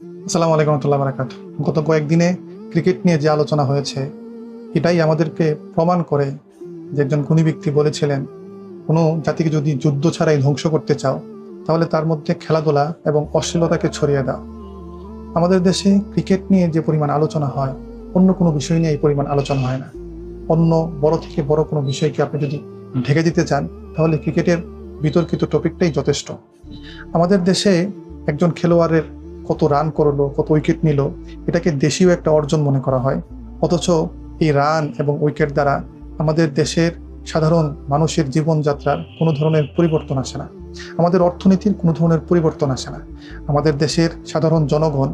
আসসালামু আলাইকুম রহমতুল্লাহ বারাকাতুহু। গত কয়েকদিনে ক্রিকেট নিয়ে যে আলোচনা হয়েছে এটাই আমাদেরকে প্রমাণ করে যে একজন গুণী ব্যক্তি বলেছিলেন, কোনো জাতিকে যদি যুদ্ধ ছাড়াই ধ্বংস করতে চাও তাহলে তার মধ্যে খেলাধুলা এবং অশ্লীলতাকে ছড়িয়ে দাও। আমাদের দেশে ক্রিকেট নিয়ে যে পরিমাণ আলোচনা হয়, অন্য কোনো বিষয় নিয়ে এই পরিমাণ আলোচনা হয় না। অন্য বড় থেকে বড় কোনো বিষয়কে আপনি যদি ঢেকে দিতে চান তাহলে ক্রিকেটের বিতর্কিত টপিকটাই যথেষ্ট। আমাদের দেশে একজন খেলোয়াড়ের কত রান করলো, কত উইকেট নিল, এটাকে দেশীয় একটা অর্জন মনে করা হয়। অথচ এই রান এবং উইকেট দ্বারা আমাদের দেশের সাধারণ মানুষের জীবনযাত্রার কোনো ধরনের পরিবর্তন আসে না, আমাদের অর্থনীতির কোনো ধরনের পরিবর্তন আসে না। আমাদের দেশের সাধারণ জনগণ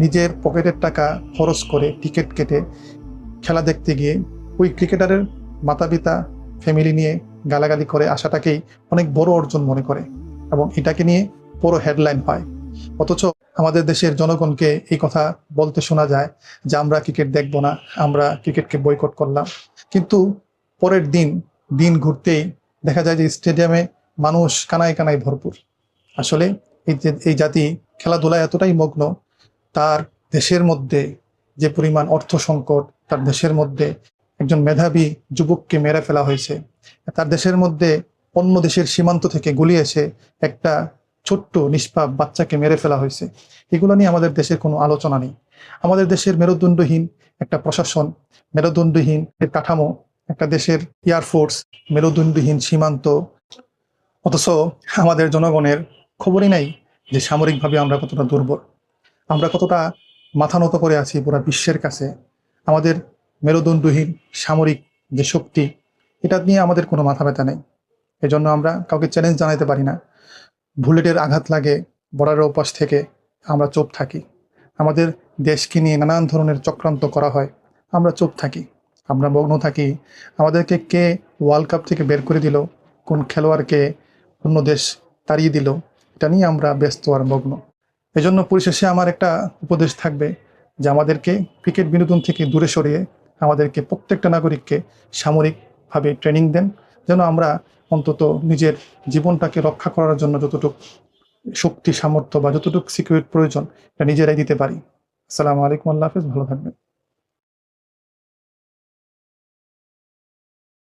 নিজের পকেটের টাকা খরচ করে টিকিট কেটে খেলা দেখতে গিয়ে ওই ক্রিকেটারের মাতা পিতা ফ্যামিলি নিয়ে গালাগালি করে আসাটাকেই অনেক বড় অর্জন মনে করে এবং এটাকে নিয়ে বড় হেডলাইন পায়। অথচ আমাদের দেশের জনগণকে এই কথা বলতে শোনা যায় যে আমরা ক্রিকেট দেখব না, আমরা ক্রিকেটকে বয়কট করলাম। কিন্তু পরের দিন ঘুরতেই দেখা যায় যে স্টেডিয়ামে মানুষ কানায় কানায় ভরপুর। আসলে এই জাতি খেলাধুলায় এতটাই মগ্ন, তার দেশের মধ্যে যে পরিমাণ অর্থ সংকট, তার দেশের মধ্যে একজন মেধাবী যুবককে মেরে ফেলা হয়েছে, তার দেশের মধ্যে অন্য দেশের সীমান্ত থেকে গুলিয়ে এসে একটা ছোট্ট নিষ্পাপ বাচ্চাকে মেরে ফেলা হয়েছে, এগুলো নিয়ে আমাদের দেশের কোনো আলোচনা নেই। আমাদের দেশের মেরুদণ্ডহীন একটা প্রশাসন, মেরুদণ্ডহীন কাঠামো, একটা দেশের এয়ারফোর্স, মেরুদণ্ডহীন সীমান্ত, অথচ আমাদের জনগণের খবরই নাই যে সামরিকভাবে আমরা কতটা দুর্বল, আমরা কতটা মাথা নত করে আছি পুরা বিশ্বের কাছে। আমাদের মেরুদণ্ডহীন সামরিক যে শক্তি, এটা নিয়ে আমাদের কোনো মাথা ব্যথা নেই। এজন্য আমরা কাউকে চ্যালেঞ্জ জানাতে পারি না। বুলেটের আঘাত লাগে বর্ডারের ওপাশ থেকে, আমরা চুপ থাকি। আমাদের দেশকে নিয়ে নানান ধরনের চক্রান্ত করা হয়, আমরা চুপ থাকি, আমরা মগ্ন থাকি। আমাদেরকে কে ওয়ার্ল্ড কাপ থেকে বের করে দিল, কোন খেলোয়াড়কে অন্য দেশ তাড়িয়ে দিল, এটা নিয়ে আমরা ব্যস্ত আর মগ্ন। এজন্য পরিশেষে আমার একটা উপদেশ থাকবে যে আমাদেরকে ক্রিকেট বিনোদন থেকে দূরে সরিয়ে আমাদেরকে প্রত্যেকটা নাগরিককে সামরিকভাবে ট্রেনিং দেন, যেন আমরা অন্তত নিজের জীবনটাকে রক্ষা করার জন্য যতটুকু শক্তি সামর্থ্য বা যতটুকু সিকিউরিটি প্রয়োজন এটা নিজেরাই দিতে পারি। আসসালামু আলাইকুম, আল্লাহ হাফেজ, ভালো থাকবেন।